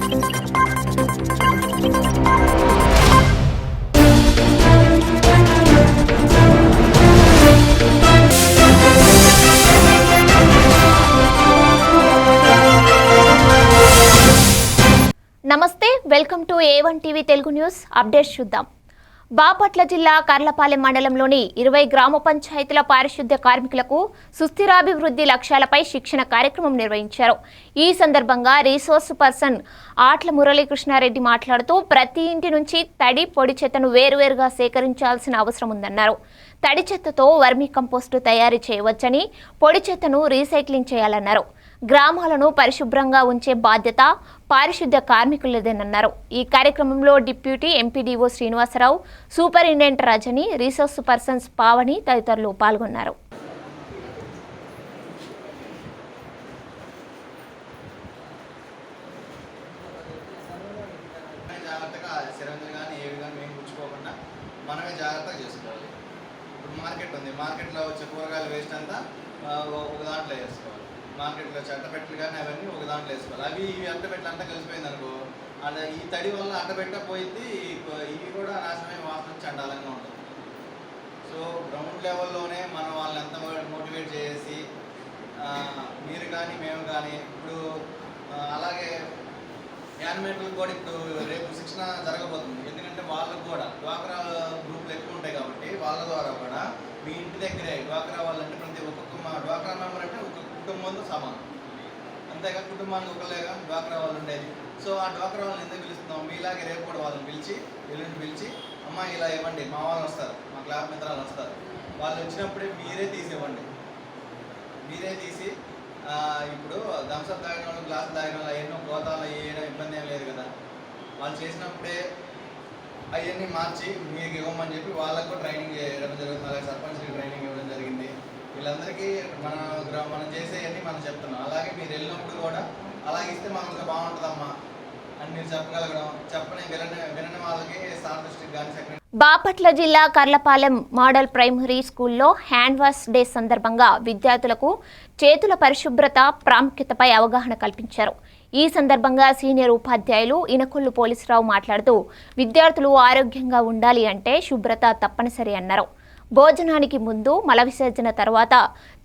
నమస్తే, welcome to A1 TV Telugu news updates చూద్దాం. బాపట్ల జిల్లా కర్లపాలెం మండలంలోని 20 గ్రామ పంచాయతీల పారిశుద్ధ్య కార్మికులకు సుస్థిరాభివృద్ధి లక్ష్యాలపై శిక్షణ కార్యక్రమం నిర్వహించారు. ఈ సందర్భంగా రీసోర్స్ పర్సన్ ఆట్ల మురళీకృష్ణారెడ్డి మాట్లాడుతూ ప్రతి ఇంటి నుంచి తడి పొడి చెత్తను వేరువేరుగా సేకరించాల్సిన అవసరం ఉందన్నారు. తడి చెత్తతో వర్మీ కంపోస్టు తయారు చేయవచ్చని, పొడి చెత్తను రీసైక్లింగ్ చేయాలన్నారు. గ్రామాలను పరిశుభ్రంగా ఉంచే బాధ్యత పారిశుద్ధ్య కార్మికులదేనన్నారు. ఈ కార్యక్రమంలో deputy MPDO Srinivasa Rao, superintendent Rajani, resource persons Pavani తదితరులు పాల్గొన్నారు. మార్కెట్లో వచ్చే కూరగాయల వేస్ట్ అంతా ఒక దాంట్లో వేసుకోవాలి. మార్కెట్లో చెట్టపెట్టలు కానీ అవన్నీ ఒక దాంట్లో వేసుకోవాలి. అవి ఇవి అట్టపెట్టలు అంతా కలిసిపోయింది అనుకో, అలా ఈ తడి వల్ల అట్టపెట్ట పోయింది, ఇవి కూడా నాశనమై వాసన చండాలంగా ఉంటుంది. సో గ్రౌండ్ లెవెల్లోనే మనం వాళ్ళని ఎంత మోటివేట్ చేసి, మీరు కానీ మేము కానీ ఇప్పుడు అలాగే యానిమేటర్లకు కూడా ఇప్పుడు రేపు శిక్షణ జరగబోతుంది. ఎందుకంటే వాళ్ళకు కూడా డ్వాక్రా గ్రూపులు ఎక్కువ ఉంటాయి కాబట్టి వాళ్ళ ద్వారా కూడా మీ ఇంటి దగ్గరే డ్వాక్రా వాళ్ళంటే ప్రతి ఒక్కొక్క డ్వాక్రా మెంబర్ అంటే ఒక కుటుంబంతో సమానం. అంతేగా కుటుంబానికి ఒకలేగా డ్వాక్రా వాళ్ళు ఉండేది. సో ఆ డ్వాక్రా వాళ్ళని ఎందుకు పిలుస్తున్నాం? మీలాగే రేపు కూడా వాళ్ళని పిలిచి ఎల్లుండి పిలిచి అమ్మ ఇలా ఇవ్వండి, మా వాళ్ళు వస్తారు, మా క్లాస్ మిత్రాలు వస్తారు, వాళ్ళు వచ్చినప్పుడే మీరే తీసివ్వండి. మీరే తీసి ఇప్పుడు థమ్స్అప్ తాగిన వాళ్ళు, గ్లాస్ తాగిన వాళ్ళు అవన్నీ గోతాలు వేయడం ఇబ్బంది ఏం లేదు కదా. వాళ్ళు చేసినప్పుడే అవన్నీ మార్చి మీకు ఇవ్వమని చెప్పి వాళ్ళకు ట్రైనింగ్ చేయడం జరుగుతుంది. అలాగే సర్పంచ్కి ట్రైనింగ్ ఇవ్వడం జరిగింది. వీళ్ళందరికీ మనం చేసేవన్నీ మనం చెప్తున్నాం. అలాగే మీరు వెళ్ళినప్పుడు కూడా అలాగే ఇస్తే మాకు బాగుంటుందమ్మా అని మీరు చెప్పగలగడం, వినని వాళ్ళకి సార్ దృష్టికి కానీ సెక్రటరీ. బాపట్ల జిల్లా కర్లపాలెం మోడల్ ప్రైమరీ స్కూల్లో హ్యాండ్ వాష్ డే సందర్భంగా విద్యార్థులకు చేతుల పరిశుభ్రత ప్రాముఖ్యతపై అవగాహన కల్పించారు. ఈ సందర్భంగా సీనియర్ ఉపాధ్యాయులు ఇనకొల్లు పోలీసురావు మాట్లాడుతూ విద్యార్థులు ఆరోగ్యంగా ఉండాలి అంటే శుభ్రత తప్పనిసరి అన్నారు. భోజనానికి ముందు, మల విసర్జన తర్వాత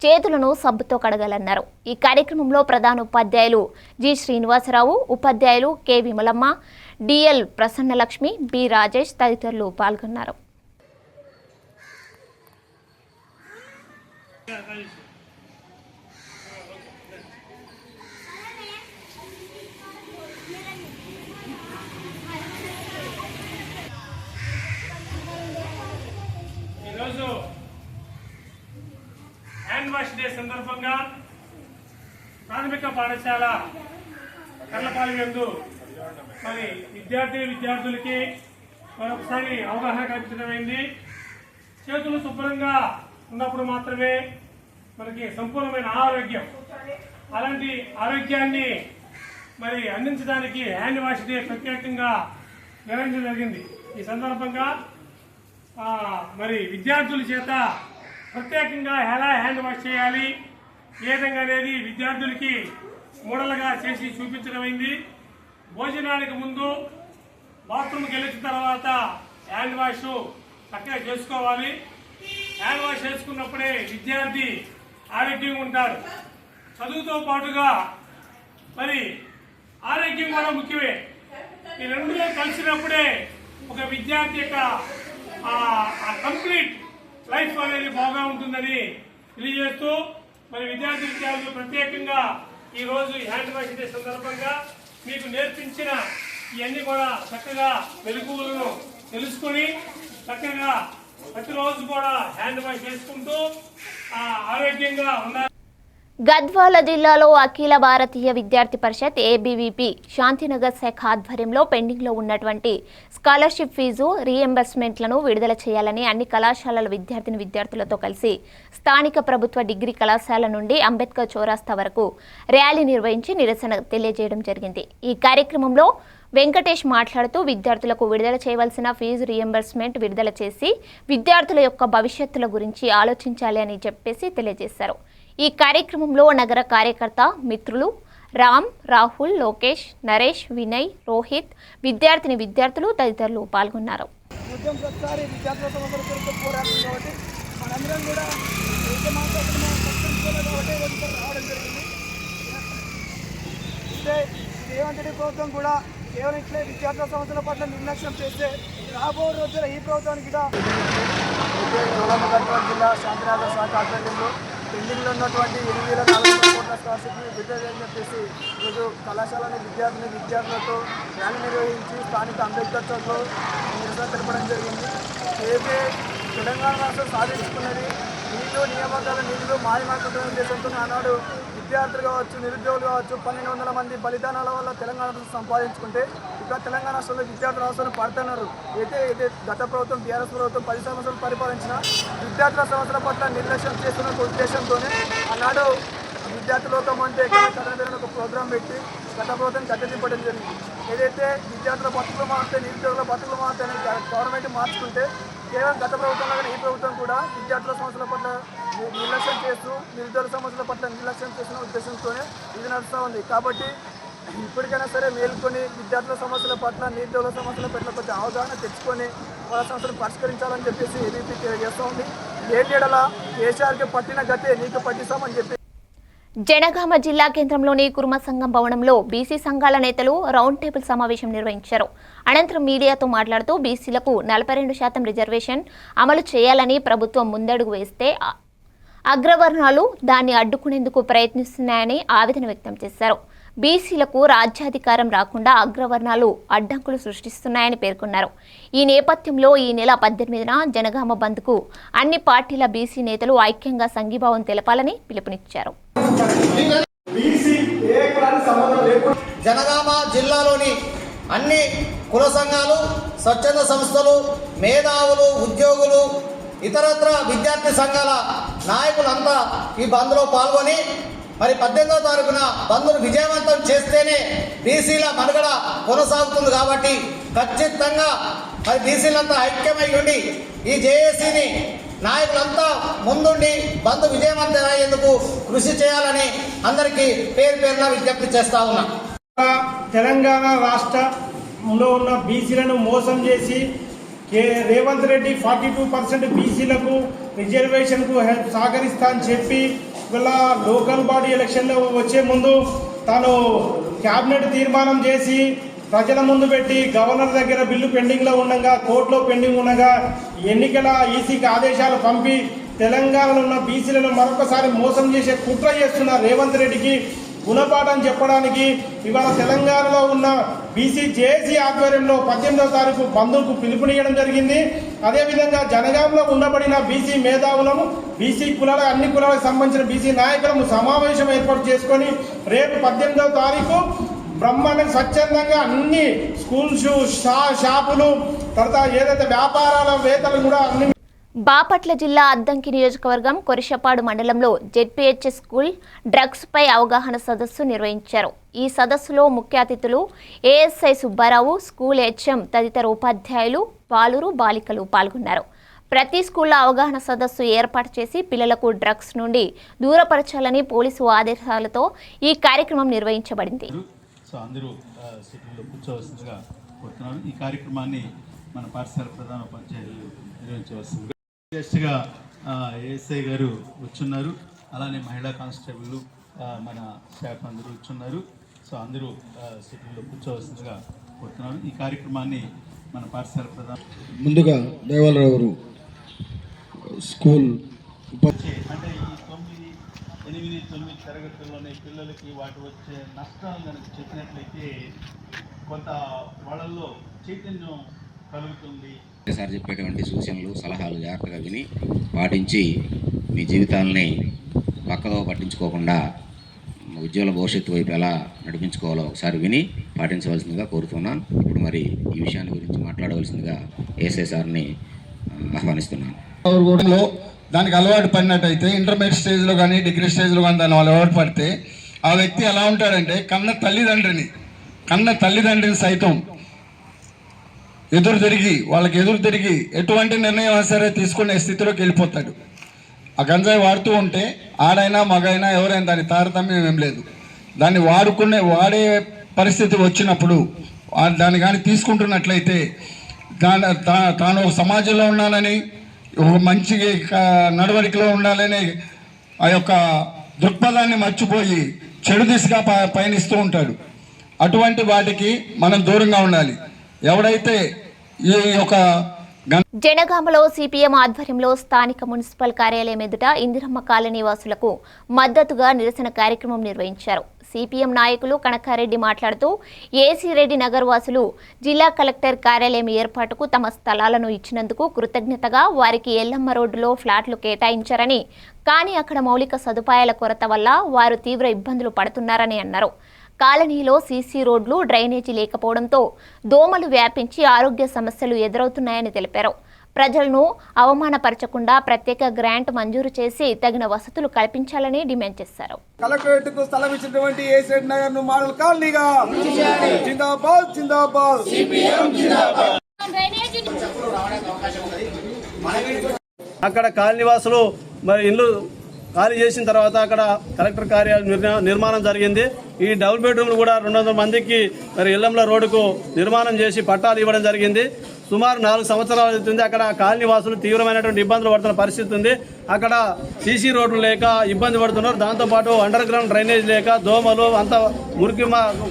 చేతులను సబ్బుతో కడగాలన్నారు. ఈ కార్యక్రమంలో ప్రధాన ఉపాధ్యాయులు జి శ్రీనివాసరావు, ఉపాధ్యాయులు K Vimalamma, DL Prasanna Lakshmi, B Rajesh తదితరులు పాల్గొన్నారు. ఈరోజు హ్యాండ్ వాష్ డే సందర్భంగా ప్రాథమిక పాఠశాల కర్లపాలెం యందు మరి విద్యార్థులకి మరొకసారి అవగాహన కల్పించడమైంది. చేతులు శుభ్రంగా ఉన్నప్పుడు మాత్రమే మనకి సంపూర్ణమైన ఆరోగ్యం. అలాంటి ఆరోగ్యాన్ని మరి అందించడానికి హ్యాండ్ వాష్ డే ప్రత్యేకంగా నిర్వహించడం జరిగింది. ఈ సందర్భంగా మరి విద్యార్థుల చేత ప్రత్యేకంగా ఎలా హ్యాండ్ వాష్ చేయాలి, ఏ విధంగా అనేది విద్యార్థులకి మోడల్గా చేసి చూపించడమైంది. భోజనానికి ముందు, బాత్రూమ్కి వెళ్ళిన తర్వాత హ్యాండ్ వాష్ చక్కగా చేసుకోవాలి. హ్యాండ్ వాష్ చేసుకున్నప్పుడే విద్యార్థి ఆరోగ్యంగా ఉంటారు. చదువుతో పాటుగా మరి ఆరోగ్యం కూడా ముఖ్యమే. ఈ రెండులో కలిసినప్పుడే ఒక విద్యార్థి యొక్క కంప్లీట్ లైఫ్ అనేది బాగా ఉంటుందని తెలియజేస్తూ మరి విద్యార్థులు ప్రత్యేకంగా ఈరోజు హ్యాండ్ వాష్ డే సందర్భంగా మీకు నేర్పించిన ఇవన్నీ కూడా చక్కగా మెలకువలను తెలుసుకొని చక్కగా ప్రతిరోజు కూడా హ్యాండ్ వాష్ చేసుకుంటూ ఆరోగ్యంగా ఉండాలి. గద్వాల జిల్లాలో అఖిల భారతీయ విద్యార్థి పరిషత్ ఏబీవీపీ శాంతినగర్ శాఖ ఆధ్వర్యంలో పెండింగ్లో ఉన్నటువంటి స్కాలర్షిప్ ఫీజు రీఎంబర్స్మెంట్లను విడుదల చేయాలని అన్ని కళాశాలల విద్యార్థులతో కలిసి స్థానిక ప్రభుత్వ డిగ్రీ కళాశాల నుండి అంబేద్కర్ చౌరస్తా వరకు ర్యాలీ నిర్వహించి నిరసన తెలియజేయడం జరిగింది. ఈ కార్యక్రమంలో వెంకటేష్ మాట్లాడుతూ విద్యార్థులకు విడుదల చేయవలసిన ఫీజు రీఎంబర్స్మెంట్ విడుదల చేసి విద్యార్థుల యొక్క భవిష్యత్తుల గురించి ఆలోచించాలి అని చెప్పేసి తెలియజేశారు. ఈ కార్యక్రమంలో నగర కార్యకర్త మిత్రులు, రామ్, రాహుల్, లోకేష్, నరేష్, వినయ్, రోహిత్, విద్యార్థులు తదితరులు పాల్గొన్నారు. ఉద్యమం ప్రతిసారి విద్యార్థుల సమస్యల కొరకు పోరాడుతుంది కాబట్టి మనందరం కూడా కాబట్టి రావడం జరిగింది. ఇదే రేవంత్ రెడ్డి ప్రభుత్వం కూడా కేవలం ఇట్లే విద్యార్థుల సమస్యల పట్ల నిర్లక్ష్యం చేస్తే రాబో రోజుల ఈ ప్రభుత్వానికి గద్వాల జిల్లా శాంతినగర్ శాఖ ఆధ్వర్యంలో పెండింగ్లో ఉన్నటువంటి 8,400 కోట్ల స్కాలర్షిప్ని విడుదల చేయాలని చెప్పేసి ఈరోజు కళాశాలని విద్యార్థులతో ర్యాలీ నిర్వహించి స్థానిక అంబేద్కర్ చౌక్లో నిరసన తెలపడం జరిగింది. ఏదైతే తెలంగాణ రాష్ట్రం సాధించుకున్నది నీళ్లు నియామకాల నిధులు మాయమాకుతున్న ఉద్దేశంతో ఆనాడు విద్యార్థులు కావచ్చు, నిరుద్యోగులు కావచ్చు 1,200 మంది బలిదానాల వల్ల తెలంగాణ రాష్ట్రం సంపాదించుకుంటే ఇక్కడ తెలంగాణ రాష్ట్రంలో విద్యార్థుల రాష్ట్రాలు పడుతున్నారు. అయితే గత ప్రభుత్వం టీఆర్ఎస్ ప్రభుత్వం 10 సంవత్సరాలు పరిపాలించిన విద్యార్థుల సమస్యల పట్ల నిర్లక్ష్యం చేస్తున్న ఉద్దేశంతోనే ఆనాడు విద్యార్థులతో అంటే ఒక ప్రోగ్రాం పెట్టి గత ప్రభుత్వం కట్టదింపడం జరిగింది. ఏదైతే విద్యార్థుల బతుకులు మారితే నిరుద్యోగుల బతుకులు మారుతాయని గవర్నమెంట్ మార్చుకుంటే కేవలం గత ప్రభుత్వంలో ఈ ప్రభుత్వం కూడా విద్యార్థుల సమస్యల పట్ల నిర్లక్ష్యం చేస్తూ నిరుద్యోగ సమస్యల పట్ల నిర్లక్ష్యం చేసిన ఉద్దేశంతోనే ఇది నడుస్తూ ఉంది. కాబట్టి ఇప్పటికైనా సరే మేల్కొని విద్యార్థుల సమస్యల పట్ల నిరుద్యోగ సమస్యల పట్ల కొంచెం అవగాహన తెచ్చుకొని వాళ్ళ సమస్యలు పరిష్కరించాలని చెప్పేసి ఏబీపీ తెలియజేస్తూ ఉంది. ఏడేడల కేసీఆర్కి పట్టిన గతే నీకు పట్టిస్తామని చెప్పి జనగామ జిల్లా కేంద్రంలోని కుర్మ సంఘం భవనంలో బీసీ సంఘాల నేతలు రౌండ్ టేబుల్ సమావేశం నిర్వహించారు. అనంతరం మీడియాతో మాట్లాడుతూ బీసీలకు 42% రిజర్వేషన్ అమలు చేయాలని ప్రభుత్వం ముందడుగు వేస్తే అగ్రవర్ణాలు దాన్ని అడ్డుకునేందుకు ప్రయత్నిస్తున్నాయని ఆవేదన వ్యక్తం చేశారు. బీసీలకు రాజ్యాధికారం రాకుండా అగ్రవర్ణాలు అడ్డంకులు సృష్టిస్తున్నాయని పేర్కొన్నారు. ఈ నేపథ్యంలో ఈ నెల 18న జనగామ బంద్కు అన్ని పార్టీల బీసీ నేతలు ఐక్యంగా సంఘీభావం తెలపాలని పిలుపునిచ్చారు. జనగామ జిల్లాలోని అన్ని కుల సంఘాలు, స్వచ్ఛంద సంస్థలు, మేధావులు, ఉద్యోగులు, ఇతరత్ర విద్యార్థి సంఘాల నాయకులంతా ఈ బంద్లో పాల్గొని మరి 18వ తారీఖున బంద్ను విజయవంతం చేస్తేనే బీసీల మనుగడ కొనసాగుతుంది. కాబట్టి ఖచ్చితంగా మరి బీసీలంతా ఐక్యమై ఉండి ఈ జేఏసీని నాయకులంతా ముందుండి బంద్ విజయవంతమయ్యేందుకు కృషి చేయాలని అందరికీ పేరున విజ్ఞప్తి చేస్తా ఉన్నా. తెలంగాణ రాష్ట్రంలో ఉన్న బీసీలను మోసం చేసి రేవంత్ రెడ్డి 42% బీసీలకు రిజర్వేషన్కు సహకరిస్తా అని చెప్పి ఇవాళ లోకల్ బాడీ ఎలక్షన్లో వచ్చే ముందు తాను క్యాబినెట్ తీర్మానం చేసి ప్రజల ముందు పెట్టి గవర్నర్ దగ్గర బిల్లు పెండింగ్లో ఉండగా, కోర్టులో పెండింగ్ ఉండగా ఎన్నికల ఈసీకి ఆదేశాలు పంపి తెలంగాణలో ఉన్న బీసీలను మరొకసారి మోసం చేసే కుట్ర చేస్తున్న రేవంత్ రెడ్డికి గుణపాఠం చెప్పడానికి ఇవాళ తెలంగాణలో ఉన్న బీసీ జేఏసీ ఆధ్వర్యంలో 18వ తారీఖు బంద్కు పిలుపునియడం జరిగింది. అదేవిధంగా జనగాంలో ఉండబడిన బీసీ మేధావులను, బీసీ కులాల అన్ని కులాలకు సంబంధించిన బీసీ నాయకులను సమావేశం ఏర్పాటు చేసుకొని రేపు 18వ తారీఖు బ్రహ్మాండంగా స్వచ్ఛందంగా అన్ని స్కూల్స్, షాపులు, తర్వాత ఏదైతే వ్యాపారాల కూడా అన్ని. బాపట్ల జిల్లా అద్దంకి నియోజకవర్గం కొరిషపాడు మండలంలో జెడ్పీహెచ్ఎస్ స్కూల్ డ్రగ్స్ పై అవగాహన సదస్సు నిర్వహించారు. ఈ సదస్సులో ముఖ్య అతిథులు ఏఎస్ఐ సుబ్బారావు, స్కూల్ హెచ్ఎం తదితర ఉపాధ్యాయులు, బాలురు, బాలికలు పాల్గొన్నారు. ప్రతి స్కూల్లో అవగాహన సదస్సు ఏర్పాటు చేసి పిల్లలకు డ్రగ్స్ నుండి దూరపరచాలని పోలీసు ఆదేశాలతో ఈ కార్యక్రమం నిర్వహించబడింది. ఈ కార్యక్రమాన్ని మన పాఠశాల ప్రధాన ఉపాధ్యాయులు నిర్వహించవలసింది. గెస్ట్గా ఏఎస్ఐ గారు వచ్చున్నారు, అలానే మహిళా కానిస్టేబుల్ మన స్టాఫ్ అందరూ వచ్చున్నారు. సో అందరూ సీట్లలో కూర్చోవలసిందిగా కోరుతున్నాను. ఈ కార్యక్రమాన్ని మన పాఠశాల ప్రధాన ముందుగా దేవాలరావు గారు స్కూల్ అంటే ఈ 9, 8, 9 తరగతుల్లోనే పిల్లలకి వాటి వచ్చే నష్టాలు కనుక చెప్పినట్లయితే కొంత వాళ్ళల్లో చైతన్యం కలుగుతుంది. సార్ చెప్పేటువంటి సూచనలు, సలహాలు జాగ్రత్తగా విని పాటించి మీ జీవితాలని పక్కదో పట్టించుకోకుండా ఉజ్వల భవిష్యత్తు వైపు ఎలా నడిపించుకోవాలో ఒకసారి విని పాటించవలసిందిగా కోరుతున్నాను. ఇప్పుడు మరి ఈ విషయాన్ని గురించి మాట్లాడవలసిందిగా ఏఎస్ఐ సార్ని ఆహ్వానిస్తున్నాను. దానికి అలవాటు పడినట్టయితే ఇంటర్మీడియట్ స్టేజ్లో కానీ డిగ్రీ స్టేజ్లో కానీ దాన్ని అలవాటు పడితే ఆ వ్యక్తి ఎలా ఉంటాడంటే కన్న తల్లిదండ్రిని సైతం వాళ్ళకి ఎదురు తిరిగి ఎటువంటి నిర్ణయం సరే తీసుకునే స్థితిలోకి వెళ్ళిపోతాడు. ఆ గంజాయి వాడుతూ ఉంటే ఆడైనా మగైనా ఎవరైనా దాని తారతమ్యం ఏం లేదు. దాన్ని వాడే పరిస్థితి వచ్చినప్పుడు దాన్ని కానీ తీసుకుంటున్నట్లయితే తాను ఒక సమాజంలో ఉండాలని, ఒక మంచి నడవడికలో ఉండాలని ఆ యొక్క దృక్పథాన్ని మర్చిపోయి చెడు దిశగా పయనిస్తూ ఉంటాడు. అటువంటి వాటికి మనం దూరంగా ఉండాలి. ఎవడైతే ఈ యొక్క జనగామలో సిపిఎం ఆధ్వర్యంలో స్థానిక మున్సిపల్ కార్యాలయం ఎదుట ఇందిరమ్మ కాలనీ వాసులకు మద్దతుగా నిరసన కార్యక్రమం నిర్వహించారు. సిపిఎం నాయకులు కనకారెడ్డి మాట్లాడుతూ ఏసీ రెడ్డి నగర్ వాసులు జిల్లా కలెక్టర్ కార్యాలయం ఏర్పాటుకు తమ స్థలాలను ఇచ్చినందుకు కృతజ్ఞతగా వారికి ఎల్లమ్మ రోడ్డులో ఫ్లాట్లు కేటాయించారని, కానీ అక్కడ మౌలిక సదుపాయాల కొరత వల్ల వారు తీవ్ర ఇబ్బందులు పడుతున్నారని అన్నారు. కాలనీలో సీసీ రోడ్లు, డ్రైనేజీ లేకపోవడంతో దోమలు వ్యాపించి ఆరోగ్య సమస్యలు ఎదురవుతున్నాయని తెలిపారు. ప్రజలను అవమానపరచకుండా ప్రత్యేక గ్రాంట్ మంజూరు చేసి తగిన వసతులు కల్పించాలని డిమాండ్ చేశారు. కలెక్టరేట్ కు స్థలం ఇచ్చినటువంటి ఏసీ రెడ్డి నగర్ ను మోడల్ కాలనీగా జిందాబాద్ జిందాబాద్. అక్కడ కాలనీవాసులు మరి ఇల్లు ఖాళీ చేసిన తర్వాత అక్కడ కలెక్టర్ కార్యాలయం నిర్మాణం జరిగింది. ఈ డబుల్ బెడ్రూమ్లు కూడా 200 మందికి మరి ఎల్లంల రోడ్డుకు నిర్మాణం చేసి పట్టాలు ఇవ్వడం జరిగింది. సుమారు 4 సంవత్సరాలు అవుతుంది. అక్కడ కాలనీ వాసులు తీవ్రమైనటువంటి ఇబ్బందులు పడుతున్న పరిస్థితి ఉంది. అక్కడ సీసీ రోడ్లు లేక ఇబ్బంది పడుతున్నారు. దాంతోపాటు అండర్ గ్రౌండ్ డ్రైనేజ్ లేక దోమలు అంత మురికి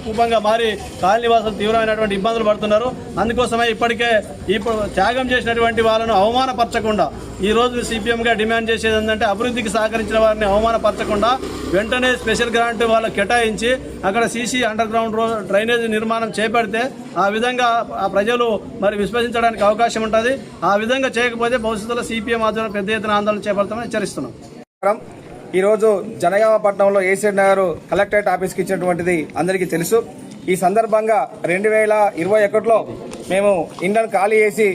కూపంగా మారి కాలనీ వాసులు తీవ్రమైనటువంటి ఇబ్బందులు పడుతున్నారు. అందుకోసమే ఇప్పటికే ఇప్పుడు త్యాగం చేసినటువంటి వాళ్ళను అవమానపరచకుండా ఈ రోజు సిపిఎంగా డిమాండ్ చేసేది ఏంటంటే అభివృద్ధికి సహకరించిన వారిని అవమానపరచకుండా వెంటనే స్పెషల్ గ్రాంట్ వాళ్ళకి కేటాయించి అక్కడ సీసీ అండర్ గ్రౌండ్ డ్రైనేజ్ నిర్మాణం చేపడితే ఆ విధంగా ఆ ప్రజలు మరి విశ్వసించడానికి అవకాశం ఉంటుంది. ఆ విధంగా చేయకపోతే భవిష్యత్తులో సిపిఎం ఆధ్వర్యంలో పెద్ద ఎత్తున ఆందోళన చేపడతామని హెచ్చరిస్తున్నాం. ఈరోజు జనగామ పట్టణంలో ఏసీ రెడ్డి నగర్ కలెక్టరేట్ ఆఫీస్కి ఇచ్చినటువంటిది అందరికీ తెలుసు. ఈ సందర్భంగా 2021లో మేము ఇండ్లను ఖాళీ చేసి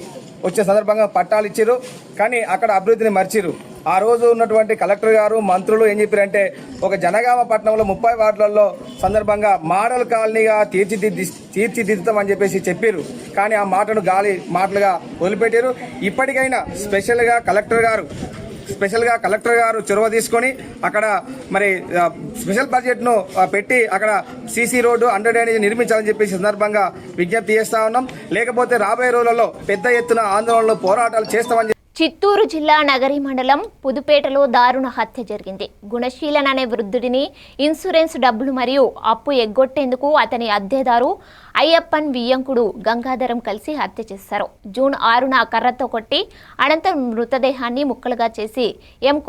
వచ్చే సందర్భంగా పట్టాలు ఇచ్చారు. కానీ అక్కడ అభివృద్ధిని మర్చిరు. ఆ రోజు ఉన్నటువంటి కలెక్టర్ గారు, మంత్రులు ఏం చెప్పారంటే ఒక జనగామ పట్టణంలో 30 వార్డులలో సందర్భంగా మోడల్ కాలనీగా తీర్చిదిద్దుతామని చెప్పేసి చెప్పారు. కానీ ఆ మాటను గాలి మాటలుగా వదిలిపెట్టారు. ఇప్పటికైనా స్పెషల్గా కలెక్టర్ గారు చొరవ తీసుకొని అక్కడ మరి స్పెషల్ బడ్జెట్ను పెట్టి అక్కడ సీసీ రోడ్డు, అండర్ డ్రైనేజ్ నిర్మించాలని చెప్పేసి సందర్భంగా విజ్ఞప్తి చేస్తా ఉన్నాం. లేకపోతే రాబోయే రోజులలో పెద్ద ఎత్తున ఆందోళనలు, పోరాటాలు చేస్తామని. చిత్తూరు జిల్లా నగరి మండలం పుదుపేటలో దారుణ హత్య జరిగింది. గుణశీలన్ అనే వృద్ధుడిని ఇన్సూరెన్స్ డబ్బులు మరియు అప్పు ఎగ్గొట్టేందుకు అతని అద్దెదారు అయ్యప్పన్ వియ్యంకుడు గంగాధరం కలిసి హత్య చేశారు. జూన్ 6న కర్రతో కొట్టి అనంతరం మృతదేహాన్ని ముక్కలుగా చేసి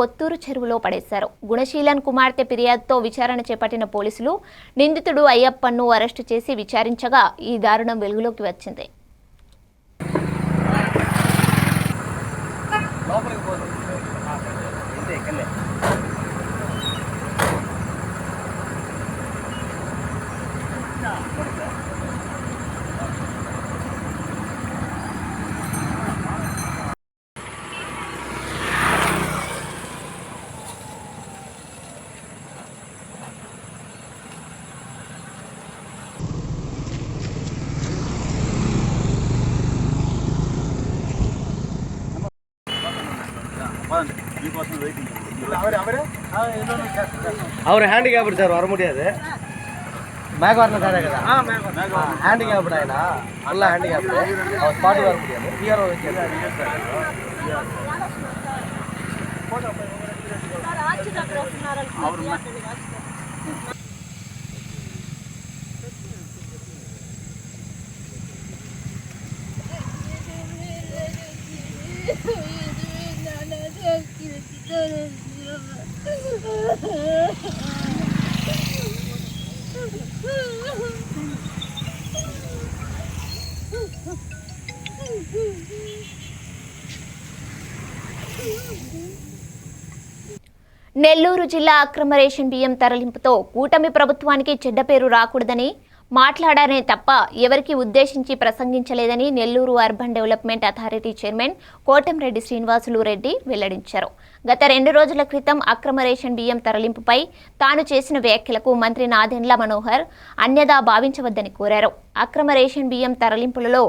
కొత్తూరు చెరువులో పడేశారు. గుణశీలన్ కుమార్తె ఫిర్యాదుతో విచారణ చేపట్టిన పోలీసులు నిందితుడు అయ్యప్పన్ను అరెస్టు చేసి విచారించగా ఈ దారుణం వెలుగులోకి వచ్చింది. ಅವ್ರ ಹ್ಯಾಂಡಿಗೆ ಆಗ್ಬಿಡ್ತಾರೆ ಹೊರ ಮುಡಿಯೋದು ಬ್ಯಾಗ್ ವರ್ನ ಸರಿ కదా హ్యాండింగ్ ಆಗ್ಬಿಡ ఆయన అల్ల హ్యాండింగ్ ಆಗ್ಬಿಡ ಅವ್ರ ಸ್ಪಾಟ್ ವರ ಮುಡಿಯೋದು ಕ್ಲಿಯರ್ నెల్లూరు జిల్లా అక్రమ రేషన్ బియ్యం తరలింపుతో కూటమి ప్రభుత్వానికి చెడ్డ పేరు రాకూడదని మాట్లాడారే తప్ప ఎవరికి ఉద్దేశించి ప్రసంగించలేదని Nellore urban development authority chairman Kotamreddy Srinivasulu Reddy వెల్లడించారు. గత 2 రోజుల క్రితం అక్రమ రేషన్ బియ్యం తరలింపుపై తాను చేసిన వ్యాఖ్యలకు మంత్రి నాదెండ్ల మనోహర్ అన్యదా భావించవద్దని కోరారు. అక్రమ రేషన్ బియ్యం తరలింపులలో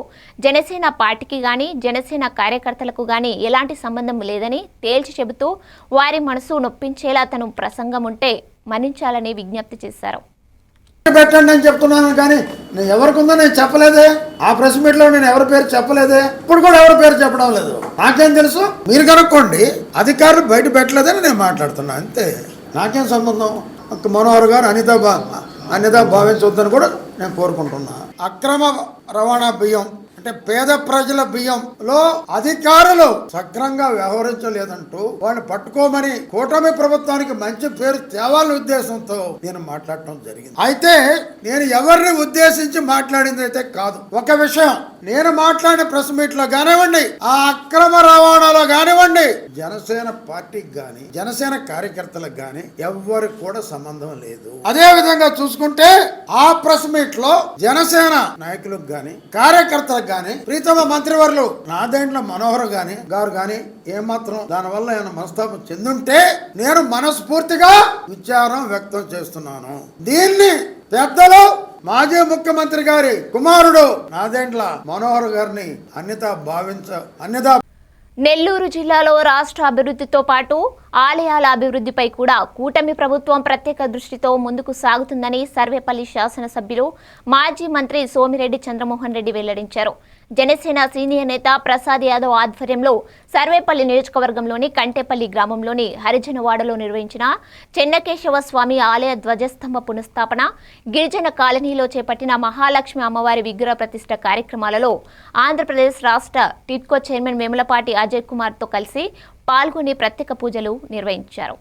జనసేన పార్టీకి గాని జనసేన కార్యకర్తలకు గాని ఎలాంటి సంబంధం లేదని తేల్చి చెబుతూ వారి మనసు నొప్పించేలా తను ప్రసంగం ఉంటే మన్నించాలని విజ్ఞప్తి చేశారు. పెట్టండి అని చెప్తున్నాను, కానీ నేను ఎవరికి ఉందో నేను చెప్పలేదే. ఆ ప్రెస్ మీట్ లో నేను ఎవరి పేరు చెప్పలేదే, ఇప్పుడు కూడా ఎవరి పేరు చెప్పడం లేదు. నాకేం తెలుసు, మీరు కనుక్కోండి. అధికారులు బయట పెట్టలేదని నేను మాట్లాడుతున్నా అంతే. నాకేం సంబంధం. మనోహర్ గారు అన్యదా భావించవద్దని కూడా నేను కోరుకుంటున్నా. అక్రమ రవాణా బియ్యం అంటే పేద ప్రజల బియ్యంలో అధికారులు సక్రంగా వ్యవహరించలేదంటూ వాళ్ళని పట్టుకోమని కూటమి ప్రభుత్వానికి మంచి పేరు తేవాలనే ఉద్దేశంతో నేను మాట్లాడటం జరిగింది. అయితే నేను ఎవరిని ఉద్దేశించి మాట్లాడింది అయితే కాదు. ఒక విషయం, నేను మాట్లాడిన ప్రెస్ మీట్ లో కానివ్వండి, ఆ అక్రమ రవాణాలో కానివ్వండి, జనసేన పార్టీకి గాని జనసేన కార్యకర్తలకు గాని ఎవ్వరికి కూడా సంబంధం లేదు. అదే విధంగా చూసుకుంటే ఆ ప్రెస్ మీట్ లో జనసేన నాయకులకు గాని కార్యకర్తలకు గాని ప్రీతమ మంత్రివర్యులు నాదెండ్ల మనోహర్ గారు గాని ఏమాత్రం దానివల్ల ఏమైనా మనస్తాపం చెందుంటే నేను మనస్ఫూర్తిగా విచారం వ్యక్తం చేస్తున్నాను. దీన్ని పెద్దలు మాజీ ముఖ్యమంత్రి గారి కుమారుడు నాదెండ్ల మనోహర్ గారిని అన్యదా నెల్లూరు జిల్లాలో రాష్ట్ర అభివృద్ధితో పాటు ఆలయాల అభివృద్ధిపై కూడా కూటమి ప్రభుత్వం ప్రత్యేక దృష్టితో ముందుకు సాగుతుందని సర్వేపల్లి శాసనసభ్యులు మాజీ మంత్రి సోమిరెడ్డి చంద్రమోహన్ రెడ్డి వెల్లడించారు. జనసేన సీనియర్ నేత ప్రసాద్ యాదవ్ ఆధ్వర్యంలో సర్వేపల్లి నియోజకవర్గంలోని కంటేపల్లి గ్రామంలోని హరిజనవాడలో నిర్వహించిన చెన్నకేశవ స్వామి ఆలయ ధ్వజస్తంభ పునఃస్థాపన, గిరిజన కాలనీలో చేపట్టిన మహాలక్ష్మి అమ్మవారి విగ్రహ ప్రతిష్ఠ కార్యక్రమాలలో ఆంధ్రప్రదేశ్ రాష్ట్ర టిడ్కో చైర్మన్ వేములపాటి అజయ్ కుమార్తో కలిసి పాల్గొని ప్రత్యేక పూజలు నిర్వహించారు.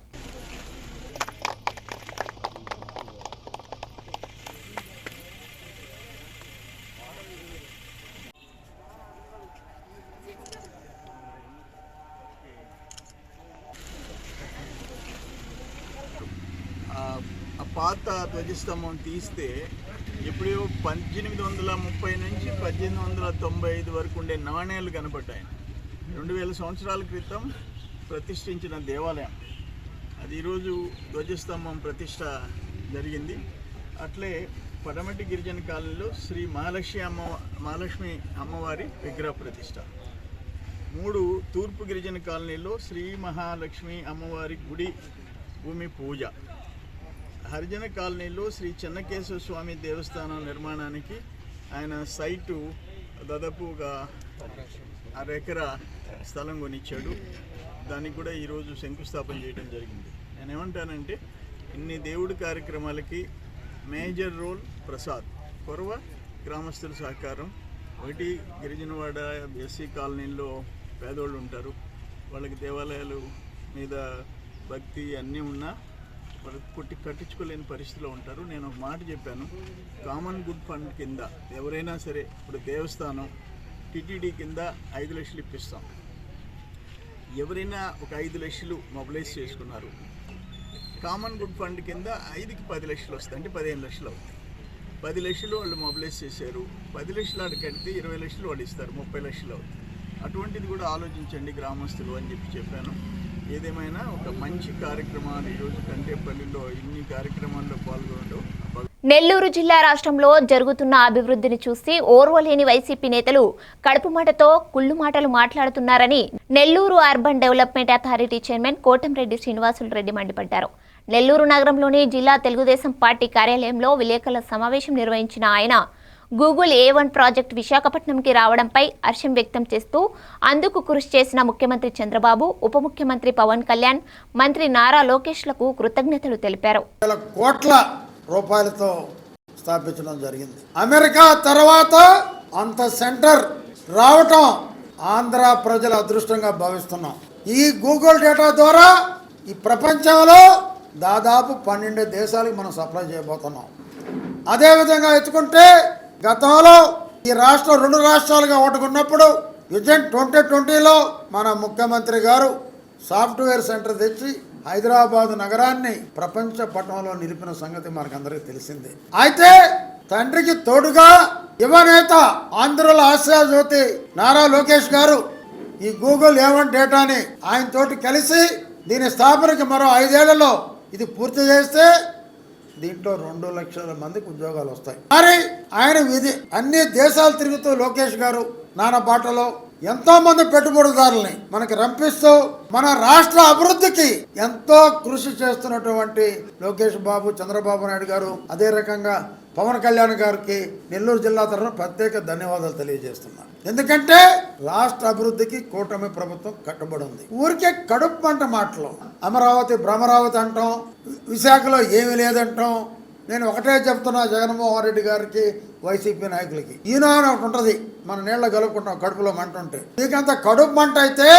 పాత ధ్వజస్తంభం తీస్తే ఇప్పుడు 1830 నుంచి 1895 వరకు ఉండే నాణేలు కనపడ్డాయి. 2000 సంవత్సరాల క్రితం ప్రతిష్ఠించిన దేవాలయం అది. ఈరోజు ధ్వజస్తంభం ప్రతిష్ట జరిగింది. అట్లే పడమటి గిరిజన కాలనీలో శ్రీ మహాలక్ష్మి అమ్మవారి విగ్రహ ప్రతిష్ట. 3 తూర్పు గిరిజన కాలనీలో శ్రీ మహాలక్ష్మి అమ్మవారి గుడి భూమి పూజ. హరిజన కాలనీలో శ్రీ చెన్నకేశవ స్వామి దేవస్థానం నిర్మాణానికి ఆయన సైటు దాదాపుగా 1/2 ఎకరా స్థలం కొనిచ్చాడు. దానికి కూడా ఈరోజు శంకుస్థాపన చేయడం జరిగింది. నేనేమంటానంటే ఇన్ని దేవుడి కార్యక్రమాలకి మేజర్ రోల్ ప్రసాద్, కొరవ గ్రామస్తుల సహకారం. ఒకటి గిరిజనవాడ ఎస్సీ కాలనీలో పేదోళ్ళు ఉంటారు, వాళ్ళకి దేవాలయాలు మీద భక్తి అన్నీ ఉన్నా కట్టించుకోలేని పరిస్థితిలో ఉంటారు. నేను ఒక మాట చెప్పాను, కామన్ గుడ్ ఫండ్ కింద ఎవరైనా సరే, ఇప్పుడు దేవస్థానం టీటీడీ కింద 5 లక్షలు ఇప్పిస్తాం. ఎవరైనా ఒక 5 లక్షలు మొబిలైజ్ చేసుకున్నారు, కామన్ గుడ్ ఫండ్ కింద 5కి 10 లక్షలు వస్తాయి, అంటే 15 లక్షలు అవుతాయి. 10 లక్షలు వాళ్ళు మొబిలైజ్ చేశారు, 10 లక్షలు ఆడ కడితే 20 లక్షలు వాళ్ళు ఇస్తారు, 30 లక్షలు అవుతాయి. అటువంటిది కూడా ఆలోచించండి గ్రామస్తులు అని చెప్పాను. ఏదేమైనా ఒక మంచి కార్యక్రమాలు ఈరోజు కంటేపల్లిలో ఇన్ని కార్యక్రమాల్లో పాల్గొనడం. నెల్లూరు జిల్లా రాష్ట్రంలో జరుగుతున్న అభివృద్ధిని చూసి ఓర్వలేని వైసీపీ నేతలు కడుపు మాటతో కుళ్ళు మాటలు మాట్లాడుతున్నారని Nellore urban development authority chairman Kotamreddy Srinivasulu Reddy మండిపడ్డారు. నెల్లూరు నగరంలోని జిల్లా తెలుగుదేశం పార్టీ కార్యాలయంలో విలేకరుల సమావేశం నిర్వహించిన ఆయన గూగుల్ A1 ప్రాజెక్టు విశాఖపట్నంకి రావడంపై హర్షం వ్యక్తం చేస్తూ అందుకు కృషి చేసిన ముఖ్యమంత్రి చంద్రబాబు, ఉప ముఖ్యమంత్రి పవన్ కళ్యాణ్, మంత్రి నారా లోకేష్లకు కృతజ్ఞతలు తెలిపారు. కోట్ల రూపాయలతో స్థాపించడం జరిగింది. అమెరికా తర్వాత అంత సెంటర్ రావటం ఆంధ్ర ప్రజల అదృష్టంగా భావిస్తున్నాం. ఈ గూగుల్ డేటా ద్వారా ఈ ప్రపంచంలో దాదాపు 12 దేశాలకు మనం సప్లై చేయబోతున్నాం. అదేవిధంగా ఎత్తుకుంటే గతంలో ఈ రాష్ట్రం 2 రాష్ట్రాలుగా ఒకటికున్నప్పుడు విజన్ 2020లో మన ముఖ్యమంత్రి గారు సాఫ్ట్వేర్ సెంటర్ తెచ్చి హైదరాబాద్ నగరాన్ని ప్రపంచ పటంలో నిలిపిన సంగతి మనకందరికీ తెలిసిందే. అయితే తండ్రికి తోడుగా యువనేత ఆంధ్రుల ఆశాజ్యోతి నారా లోకేష్ గారు ఈ గూగుల్ A1 డేటాని ఆయన తోటి కలిసి దీని స్థాపనకి మరో 5 ఏళ్లలో ఇది పూర్తి చేస్తే దీంట్లో 2 లక్షల మందికి ఉద్యోగాలు వస్తాయి. మరి ఆయన అన్ని దేశాలు తిరుగుతూ లోకేష్ గారు నాన్న బాటలో ఎంతోమంది పెట్టుబడిదారుల్ని మనకి రంపిస్తూ మన రాష్ట్ర అభివృద్ధికి ఎంతో కృషి చేస్తున్నటువంటి లోకేష్ బాబు, చంద్రబాబు నాయుడు గారు, అదే రకంగా పవన్ కళ్యాణ్ గారికి నెల్లూరు జిల్లా తరఫున ప్రత్యేక ధన్యవాదాలు తెలియజేస్తున్నాను. ఎందుకంటే రాష్ట్ర అభివృద్ధికి కూటమి ప్రభుత్వం కట్టుబడి ఉంది. ఊరికే కడుపు పంట మాటలు, అమరావతి భ్రమరావతి అంటాం, విశాఖలో ఏమీ లేదంటాం. నేను ఒకటే చెప్తున్నా జగన్మోహన్ రెడ్డి గారికి, వైసీపీ నాయకులకి, ఈయన ఒకటి ఉంటుంది, మన నీళ్ళ కలుపుకుంటాం కడుపులో మంట ఉంటే. మీకంత కడుపు మంట అయితే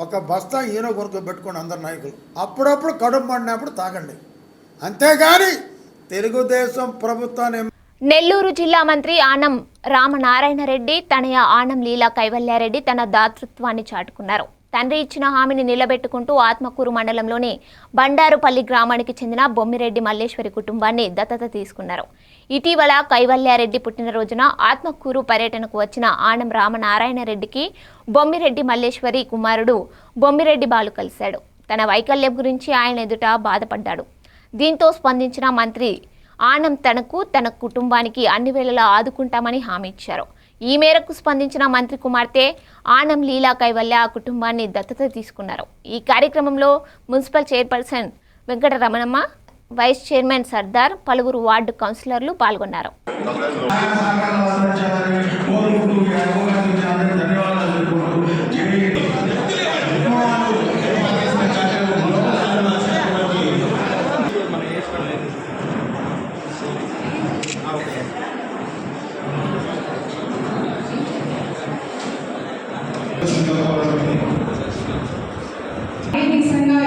ఒక బస్తా ఈయన కొనుక్కు పెట్టుకోండి అందరు నాయకులు. అప్పుడప్పుడు కడుపు మండినప్పుడు తాగండి, అంతేగాని తెలుగుదేశం ప్రభుత్వాన్ని. నెల్లూరు జిల్లా మంత్రి ఆనం రామనారాయణ రెడ్డి తనయ ఆనం లీలా కైవల్యారెడ్డి తన దాతృత్వాన్ని చాటుకున్నారు. తండ్రి ఇచ్చిన హామీని నిలబెట్టుకుంటూ ఆత్మకూరు మండలంలోని బండారుపల్లి గ్రామానికి చెందిన బొమ్మిరెడ్డి మల్లేశ్వరి కుటుంబాన్ని దత్తత తీసుకున్నారు. ఇటీవల కైవల్యారెడ్డి పుట్టినరోజున ఆత్మకూరు పర్యటనకు వచ్చిన ఆనం రామనారాయణ రెడ్డికి బొమ్మిరెడ్డి మల్లేశ్వరి కుమారుడు బొమ్మిరెడ్డి బాలు కలిశాడు. తన వైకల్యం గురించి ఆయన ఎదుట బాధపడ్డాడు. దీంతో స్పందించిన మంత్రి ఆనం తనకు, తన కుటుంబానికి అన్ని వేళలా ఆదుకుంటామని హామీ ఇచ్చారు. ఈ మేరకు స్పందించిన మంత్రి కుమార్తె ఆనం లీలా కైవల్య ఆ కుటుంబాన్ని దత్తత తీసుకున్నారు. ఈ కార్యక్రమంలో municipal chairperson Venkataramanamma, vice chairman Sardar, పలువురు వార్డు కౌన్సిలర్లు పాల్గొన్నారు.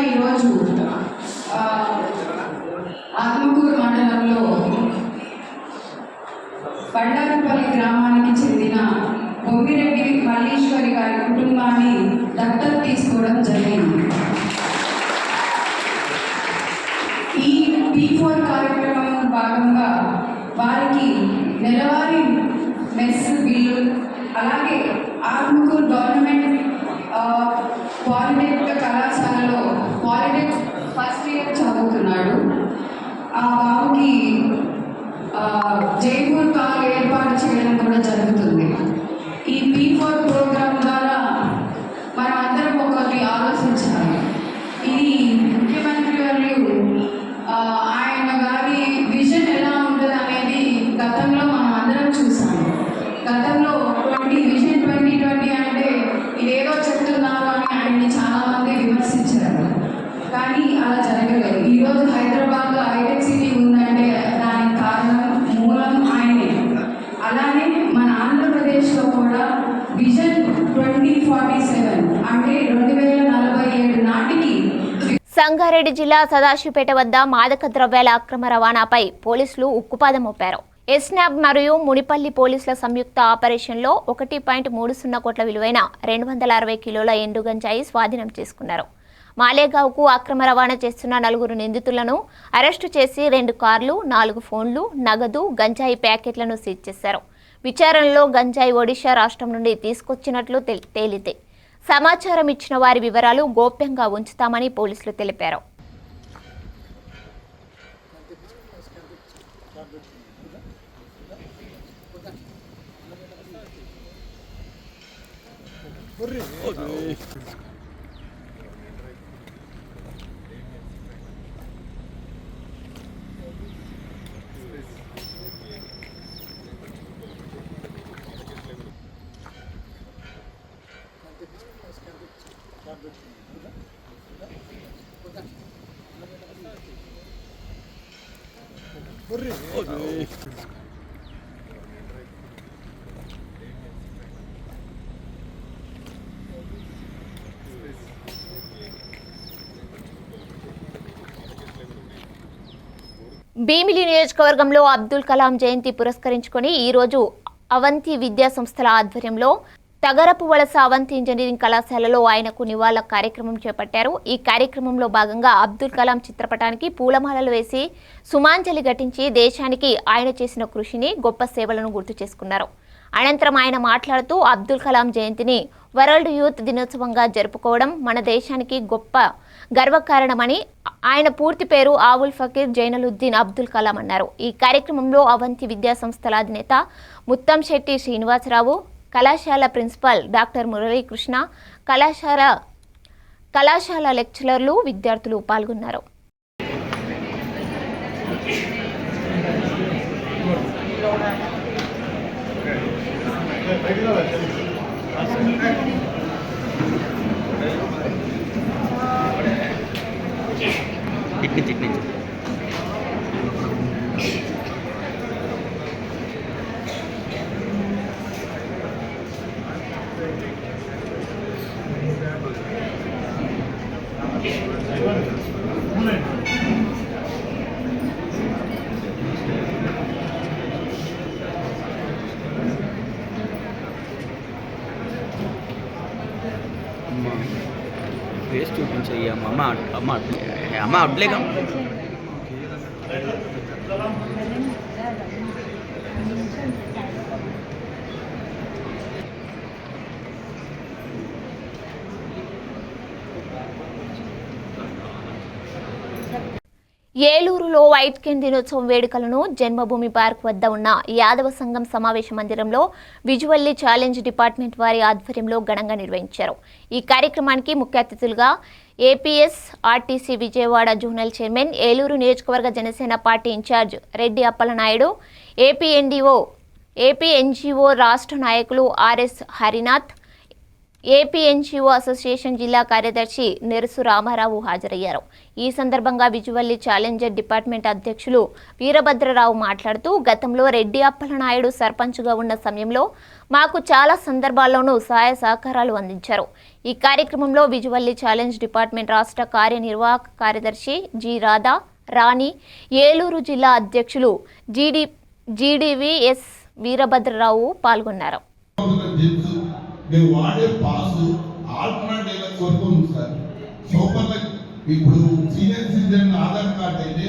ఈరోజు ఆత్మకూరు మండలంలో బండారుపల్లి గ్రామానికి చెందిన బొమ్మిరెడ్డి మల్లేశ్వరి గారి కుటుంబాన్ని దత్తత తీసుకోవడం జరిగింది. ఈ P4 కార్యక్రమంలో భాగంగా వారికి నెలవారీ మెస్ బిల్లు, అలాగే ఆత్మకూరు గవర్నమెంట్ పాలిటెక్నిక్ కళాశాలలో పాలిటెక్నిక్ ఫస్ట్ ఇయర్ చదువుతున్నాడు. ఆ బాబుకి జైపూర్ కాల్ ఏర్పాటు చేయడం కూడా జరుగుతుంది. ఈ P4 ప్రోగ్రాం ద్వారా మనం అందరం ఒకటి ఆలోచించాలి. ఇది ముఖ్యమంత్రి వర్యులు ఆయన గారి విజన్ ఎలా ఉంటుంది అనేది గతంలో మనం అందరం చూసాము. గతంలో విజన్ 2020 అంటే ఇదేదో చెప్తున్నారు అని ఆయన్ని చాలా మంది విమర్శించారు. కానీ అలా జరగలేదు. ఈరోజు హైదరాబాద్లో హైటెక్ సిటీ ఉందంటే దానికి కారణం, మూలం ఆయనే. అలానే మన ఆంధ్రప్రదేశ్లో కూడా విజన్ 2047 అంటే 2047 నాటికి సంగారెడ్డి జిల్లా సదాశివపేట వద్ద మాదక ద్రవ్యాల అక్రమ రవాణాపై పోలీసులు ఉక్కుపాదం మోపారు. ఎస్నాబ్ మరియు మునిపల్లి పోలీసుల సంయుక్త ఆపరేషన్లో 1.30 కోట్ల విలువైన 260 కిలోల ఎండు గంజాయి స్వాధీనం చేసుకున్నారు. మాలేగావ్కు అక్రమ రవాణా చేస్తున్న 4 నిందితులను అరెస్టు చేసి 2 కార్లు, 4 ఫోన్లు, నగదు, గంజాయి ప్యాకెట్లను సీజ్ చేశారు. విచారణలో గంజాయి ఒడిషా రాష్ట్రం నుండి తీసుకొచ్చినట్లు తేలితే సమాచారం ఇచ్చిన వారి వివరాలు గోప్యంగా ఉంచుతామని పోలీసులు తెలిపారు. భీమిలి నియోజకవర్గంలో అబ్దుల్ కలాం జయంతి పురస్కరించుకొని ఈరోజు అవంతి విద్యా సంస్థల ఆధ్వర్యంలో తగరపు వలస అవంతి ఇంజనీరింగ్ కళాశాలలో ఆయనకు నివాళుల కార్యక్రమం చేపట్టారు. ఈ కార్యక్రమంలో భాగంగా అబ్దుల్ కలాం చిత్రపటానికి పూలమాలలు వేసి సుమాంజలి ఘటించి దేశానికి ఆయన చేసిన కృషిని, గొప్ప సేవలను గుర్తు చేసుకున్నారు. అనంతరం ఆయన మాట్లాడుతూ అబ్దుల్ కలాం జయంతిని వరల్డ్ యూత్ దినోత్సవంగా జరుపుకోవడం మన దేశానికి గొప్ప గర్వకారణమని, ఆయన పూర్తి పేరు ఆవుల్ ఫకీర్ జైనలుద్దీన్ అబ్దుల్ కలాం అన్నారు. ఈ కార్యక్రమంలో అవంతి విద్యా సంస్థల అధినేత ముత్తంశెట్టి శ్రీనివాసరావు, కళాశాల ప్రిన్సిపల్ డాక్టర్ మురళీకృష్ణ, కళాశాల లెక్చరర్లు, విద్యార్థులు పాల్గొన్నారు. ఫేస్ చూపించాయి అమ్మ అమ్మ అమ్మ అడ్లేగా ఏలూరులో వైట్ కేన్ దినోత్సవం వేడుకలను జన్మభూమి పార్క్ వద్ద ఉన్న యాదవ సంఘం సమావేశ మందిరంలో విజువల్లీ ఛాలెంజ్ డిపార్ట్మెంట్ వారి ఆధ్వర్యంలో ఘనంగా నిర్వహించారు. ఈ కార్యక్రమానికి ముఖ్య అతిథులుగా APS RTC Vijayawada zonal chairman, Eluru నియోజకవర్గ Janasena party incharge Reddy Appalanaidu, AP NGO రాష్ట్ర నాయకులు RS Harinath, AP NGO association జిల్లా కార్యదర్శి నెరుసు రామారావు హాజరయ్యారు. ఈ సందర్భంగా విజువల్లీ ఛాలెంజర్ డిపార్ట్మెంట్ అధ్యక్షులు వీరభద్రరావు మాట్లాడుతూ, గతంలో రెడ్డి అప్పలనాయుడు సర్పంచ్గా ఉన్న సమయంలో మాకు చాలా సందర్భాల్లోనూ సహాయ సహకారాలు అందించారు. ఈ కార్యక్రమంలో విజువల్లీ ఛాలెంజ్ డిపార్ట్మెంట్ రాష్ట్ర కార్యనిర్వాహక కార్యదర్శి జి రాధా, రాణి, ఏలూరు జిల్లా అధ్యక్షులు జీడీవీఎస్ వీరభద్రరావు పాల్గొన్నారు. మేము వాడే పాసు ఆల్టర్నేటివ్ వరకు ఉంది సార్. సూపర్ ఇప్పుడు సీనియర్ సిటిజన్ ఆధార్ కార్డు అయితే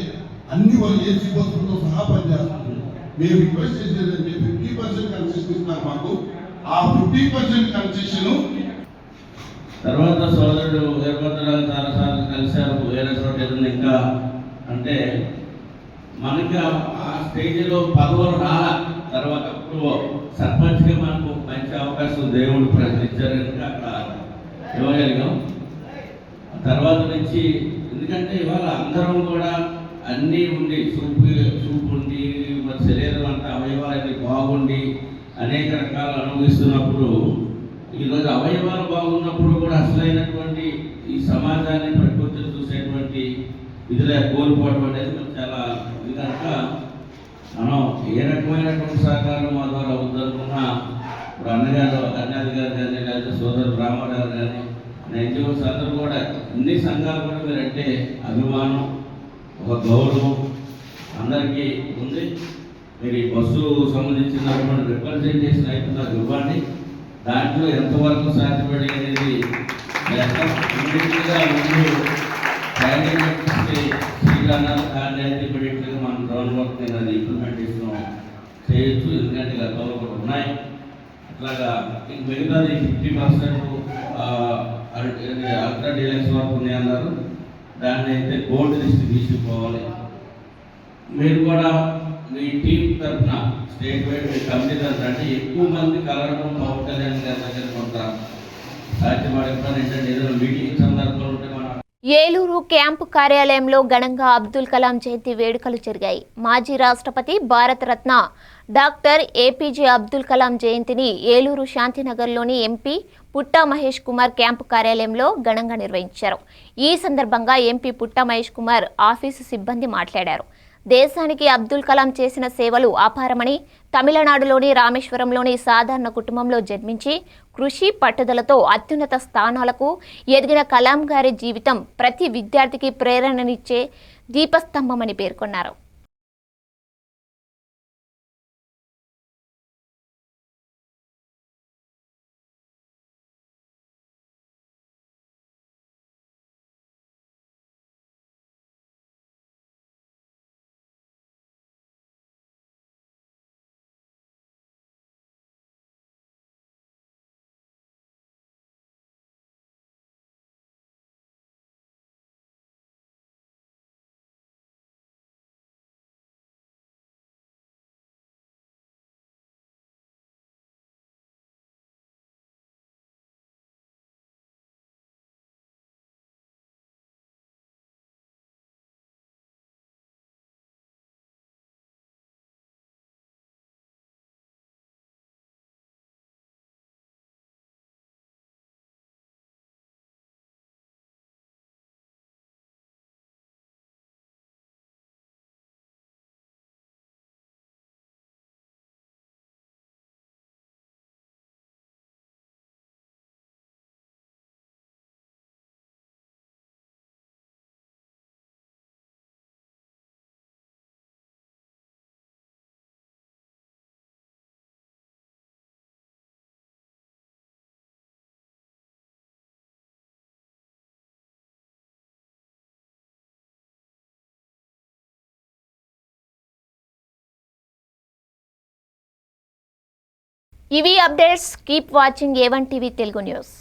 అన్ని వాళ్ళు ఏసీ బస్సులతో సహా పనిచేస్తుంది. మేము రిక్వెస్ట్ చేసేదంటే 50% కన్సెషన్ ఇస్తున్నారు మాకు. ఆ 50% కన్సెషన్ తర్వాత సోదరుడు వీరభద్రరావు చాలాసార్లు కలిశారు. వేరే చోట ఏదైనా ఇంకా అంటే మనకి ఆ స్టేజ్లో పదవులు రాలా. తర్వాత ఇప్పుడు సర్పంచ్గా మనకు మంచి అవకాశం దేవుడు ప్రశ్నించారు కనుక అక్కడ ఇవ్వగలిగాం. తర్వాత నుంచి ఎందుకంటే ఇవాళ అందరం కూడా అన్నీ ఉండి చూపు ఉండి మన శరీరం అంతా అవయవాలన్నీ బాగుండి అనేక రకాలు అనుభవిస్తున్నప్పుడు ఈరోజు అవయవాలు బాగున్నప్పుడు కూడా అసలైనటువంటి ఈ సమాజాన్ని ప్రకృతి చూసేటువంటి విధులే కోల్పోవడం అనేది మనం చాలా కనుక మనం ఏ రకమైనటువంటి సహకారం మా ద్వారా అవుతుందనుకున్నా ఇప్పుడు అన్నగారు అన్నది గారు కానీ లేదా సోదరుడు రామారావు కానీ ఎన్జిఓస్ అందరూ కూడా అన్ని సంఘాలు కూడా మీరంటే అభిమానం, ఒక గౌరవం అందరికీ ఉంది. మీరు ఈ బస్సు సంబంధించినటువంటి రిప్రజెంటేషన్ అయితే నాకు ఇవ్వండి. దాంట్లో ఎంతవరకు సాధ్యపడి అనేది ముందు దాన్ని అయితే ఇమీడియట్గా మనం గ్రౌండ్ వర్క్ మీద అది ఇంప్లిమెంటేషన్ చేయొచ్చు. ఎందుకంటే గతంలో కూడా ఉన్నాయి. అట్లాగా మిగతాది 50% అల్ట్రా డీలక్స్ వర్క్ ఉంది అన్నారు. దాన్ని అయితే గోల్డ్ లిస్ట్ తీసుకుపోవాలి. మీరు కూడా మీ టీం తరఫున స్టేట్ వైడ్ మీ కమిటీ తరఫున అంటే ఎక్కువ మంది కలవడం పవన్ కళ్యాణ్ గారి దగ్గర కొంత సాధ్యపడకపోయినా ఏంటంటే ఏదైనా మీటింగ్ సందర్భంలో ఉంటే మనం ఏలూరు క్యాంపు కార్యాలయంలో ఘనంగా అబ్దుల్ కలాం జయంతి వేడుకలు జరిగాయి. మాజీ రాష్ట్రపతి, భారతరత్న డాక్టర్ ఏపీజే అబ్దుల్ కలాం జయంతిని ఏలూరు శాంతినగర్లోని ఎంపీ పుట్టా మహేష్ కుమార్ క్యాంపు కార్యాలయంలో ఘనంగా నిర్వహించారు. ఈ సందర్భంగా ఎంపీ పుట్టా మహేష్ కుమార్ ఆఫీసు సిబ్బంది మాట్లాడారు. దేశానికి అబ్దుల్ కలాం చేసిన సేవలు అపారమని, తమిళనాడులోని రామేశ్వరంలోని సాధారణ కుటుంబంలో జన్మించి కృషి పట్టుదలతో అత్యున్నత స్థానాలకు ఎదిగిన కలాం గారి జీవితం ప్రతి విద్యార్థికి ప్రేరణనిచ్చే దీపస్తంభమని పేర్కొన్నారు. ఇవి updates. Keep watching A1 TV Telugu news.